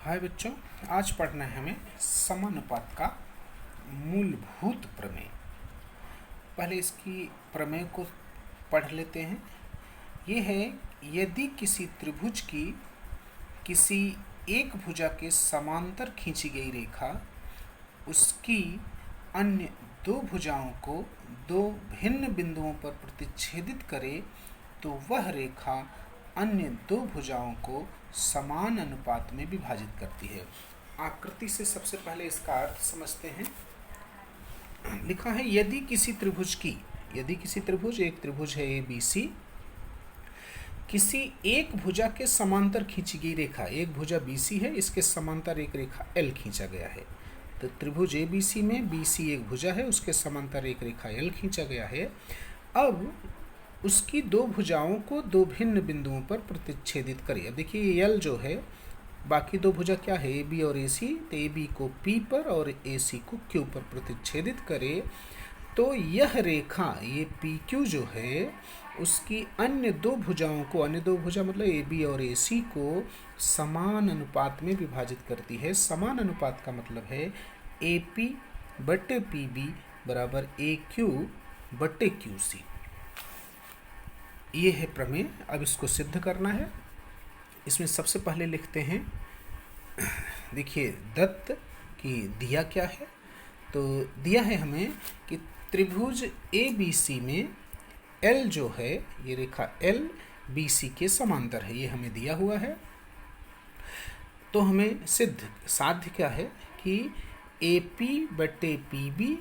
हाय बच्चों, आज पढ़ना है हमें समानुपात का मूलभूत प्रमेय। पहले इसकी प्रमेय को पढ़ लेते हैं। ये है, यदि किसी त्रिभुज की किसी एक भुजा के समांतर खींची गई रेखा उसकी अन्य दो भुजाओं को दो भिन्न बिंदुओं पर प्रतिच्छेदित करे तो वह रेखा अन्य दो भुजाओं को समान अनुपात में विभाजित करती है। आकृति से सबसे पहले इसका अर्थ समझते हैं। लिखा है, यदि किसी त्रिभुज एक त्रिभुज है ABC, किसी एक भुजा के समांतर खींची गई रेखा, एक भुजा BC है, इसके समांतर एक रेखा L खींचा गया है। तो त्रिभुज ABC में BC एक भुजा है, उसके समांतर एक रेखा L खींचा गया है। अब उसकी दो भुजाओं को दो भिन्न बिंदुओं पर प्रतिच्छेदित करिए। देखिए L जो है, बाकी दो भुजा क्या है, AB और AC, तो AB को P पर और AC को Q पर प्रतिच्छेदित करे तो यह रेखा, ये PQ जो है, उसकी अन्य दो भुजाओं को, अन्य दो भुजा मतलब AB और AC को समान अनुपात में विभाजित करती है। समान अनुपात का मतलब है AP बटे PB बराबर AQ बटे QC। ये है प्रमेय। अब इसको सिद्ध करना है। इसमें सबसे पहले लिखते हैं, देखिए दत्त कि दिया क्या है। तो दिया है हमें कि त्रिभुज ABC में L जो है, ये रेखा L BC के समांतर है, ये हमें दिया हुआ है। तो हमें साध्य क्या है कि AP बटे PB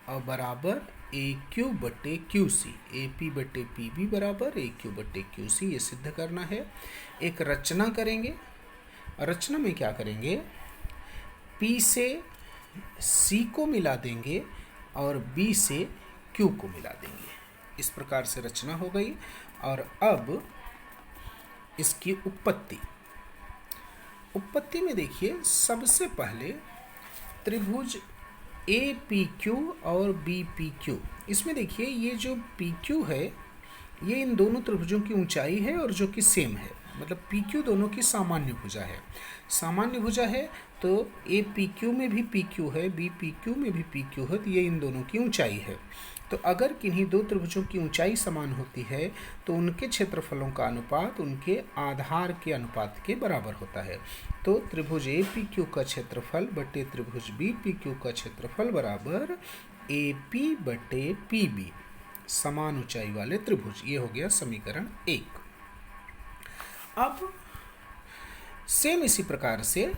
और बराबर AQ बटे QC, AP बटे PB बराबर AQ बटे QC, ये सिद्ध करना है। एक रचना करेंगे। रचना में क्या करेंगे, P से C को मिला देंगे और B से Q को मिला देंगे। इस प्रकार से रचना हो गई। और अब इसकी उत्पत्ति में देखिए, सबसे पहले त्रिभुज APQ और BPQ, इसमें देखिए ये जो PQ है, ये इन दोनों त्रिभुजों की ऊंचाई है और जो कि सेम है, मतलब PQ दोनों की सामान्य भुजा है। सामान्य भुजा है तो APQ में भी PQ है, BPQ में भी PQ है, तो ये इन दोनों की ऊंचाई है। तो अगर किन्हीं दो त्रिभुजों की ऊंचाई समान होती है तो उनके क्षेत्रफलों का अनुपात उनके आधार के अनुपात के बराबर होता है। तो त्रिभुज APQ का क्षेत्रफल बटे त्रिभुज BPQ का क्षेत्रफल बराबर AP बटे PB, समान ऊंचाई वाले त्रिभुज। ये हो गया समीकरण 1। अब सेम इसी प्रकार से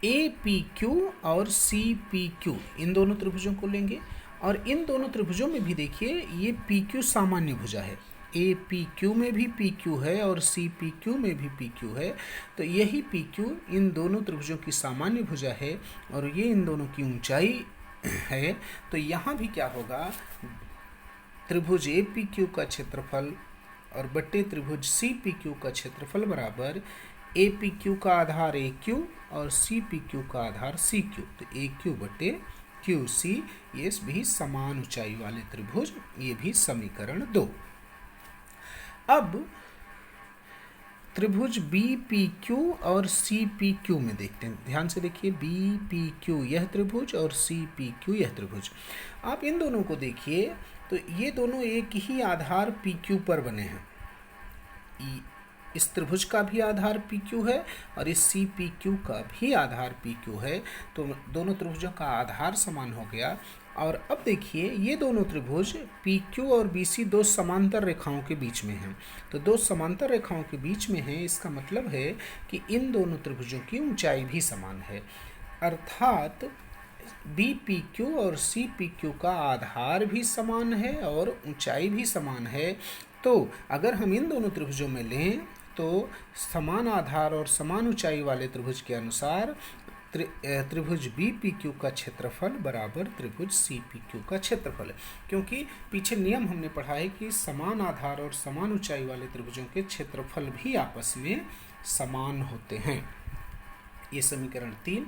APQ और CPQ, इन दोनों त्रिभुजों को लेंगे और इन दोनों त्रिभुजों में भी देखिए ये PQ सामान्य भुजा है। APQ में भी PQ है और CPQ में भी PQ है। तो यही PQ इन दोनों त्रिभुजों की सामान्य भुजा है और ये इन दोनों की ऊंचाई है। तो यहाँ भी क्या होगा, त्रिभुज APQ का क्षेत्रफल और बटे त्रिभुज CPQ का क्षेत्रफल बराबर APQ का आधार AQ और CPQ का आधार CQ। तो AQ बटे QC, ये भी समान ऊंचाई वाले त्रिभुज। ये भी समीकरण 2। अब त्रिभुज BPQ और CPQ में देखते हैं। ध्यान से देखिए, BPQ यह त्रिभुज और CPQ यह त्रिभुज। आप इन दोनों को देखिए तो ये दोनों एक ही आधार PQ पर बने हैं। इस त्रिभुज का भी आधार PQ है और इस CPQ का भी आधार PQ है। तो दोनों त्रिभुजों का आधार समान हो गया। और अब देखिए, ये दोनों त्रिभुज PQ और BC दो समांतर रेखाओं के बीच में हैं। तो दो समांतर रेखाओं के बीच में हैं, इसका मतलब है कि इन दोनों त्रिभुजों की ऊंचाई भी समान है। अर्थात BPQ और CPQ का आधार भी समान है और ऊंचाई भी समान है। तो अगर हम इन दोनों त्रिभुजों में लें तो समान आधार और समान ऊंचाई वाले त्रिभुज के अनुसार त्रिभुज BPQ का क्षेत्रफल बराबर त्रिभुज CPQ का क्षेत्रफल है। क्योंकि पीछे नियम हमने पढ़ा है कि समान आधार और समान ऊंचाई वाले त्रिभुजों के क्षेत्रफल भी आपस में समान होते हैं। ये समीकरण 3।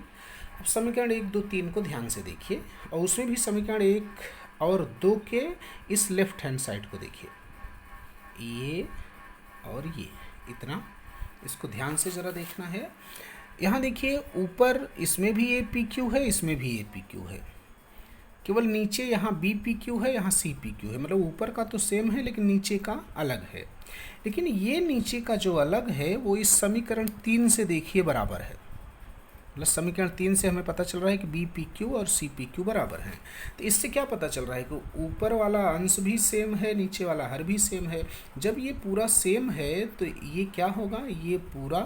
अब समीकरण 1, 2, 3 को ध्यान से देखिए और उसमें भी समीकरण 1 और 2 के इस लेफ्ट हैंड साइड को देखिए, ये और ये, इतना इसको ध्यान से ज़रा देखना है। यहाँ देखिए ऊपर इसमें भी ए पी क्यू है, इसमें भी ए पी क्यू है, केवल नीचे यहाँ बी पी क्यू है, यहाँ सी पी क्यू है, मतलब ऊपर का तो सेम है लेकिन नीचे का अलग है। लेकिन ये नीचे का जो अलग है वो इस समीकरण 3 से देखिए बराबर है, मतलब समीकरण 3 से हमें पता चल रहा है कि बी पी क्यू और सी पी क्यू बराबर हैं। तो इससे क्या पता चल रहा है कि ऊपर वाला अंश भी सेम है, नीचे वाला हर भी सेम है। जब ये पूरा सेम है तो ये क्या होगा, ये पूरा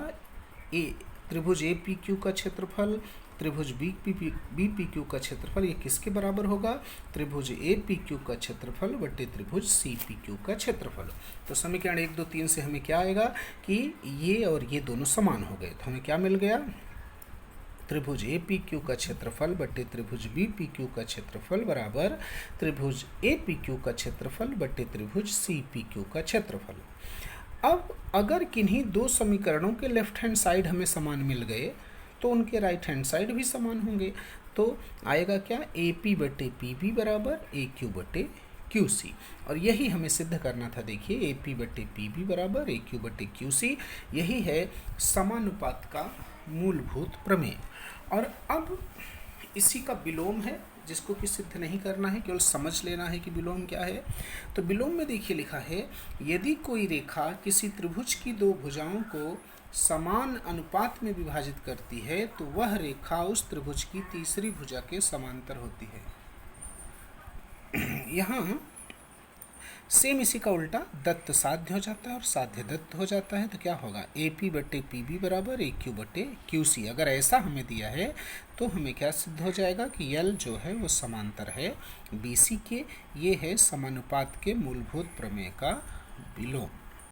त्रिभुज ए पी क्यू का क्षेत्रफल, त्रिभुज बी पी क्यू का क्षेत्रफल, ये किसके बराबर होगा, त्रिभुज ए पी क्यू का क्षेत्रफल बटे त्रिभुज सी पी क्यू का क्षेत्रफल। तो समीकरण 1 2 3 से हमें क्या आएगा कि ये और ये दोनों समान हो गए। तो हमें क्या मिल गया, त्रिभुज ए पी क्यू का क्षेत्रफल बटे त्रिभुज बी पी क्यू का क्षेत्रफल बराबर त्रिभुज ए पी क्यू का क्षेत्रफल बटे त्रिभुज सी पी क्यू का क्षेत्रफल। अब अगर किन्हीं दो समीकरणों के लेफ्ट हैंड साइड हमें समान मिल गए तो उनके राइट हैंड साइड भी समान होंगे। तो आएगा क्या, ए पी बटे पी बी बराबर ए क्यू बटे क्यू सी, और यही हमें सिद्ध करना था। देखिए ए पी बटे पी बी बराबर ए क्यू बटे क्यू सी, यही है समानुपात का मूलभूत प्रमेय। और अब इसी का विलोम है जिसको कि सिद्ध नहीं करना है, केवल समझ लेना है कि विलोम क्या है। तो विलोम में देखिए लिखा है, यदि कोई रेखा किसी त्रिभुज की दो भुजाओं को समान अनुपात में विभाजित करती है तो वह रेखा उस त्रिभुज की तीसरी भुजा के समांतर होती है। यहाँ सेम इसी का उल्टा दत्त साध्य हो जाता है और साध्य दत्त हो जाता है। तो क्या होगा, ए पी बटे पी बी बराबर ए क्यू बटे क्यू सी। अगर ऐसा हमें दिया है तो हमें क्या सिद्ध हो जाएगा कि यल जो है वो समांतर है बी सी के। ये है समानुपात के मूलभूत प्रमेय का विलोम।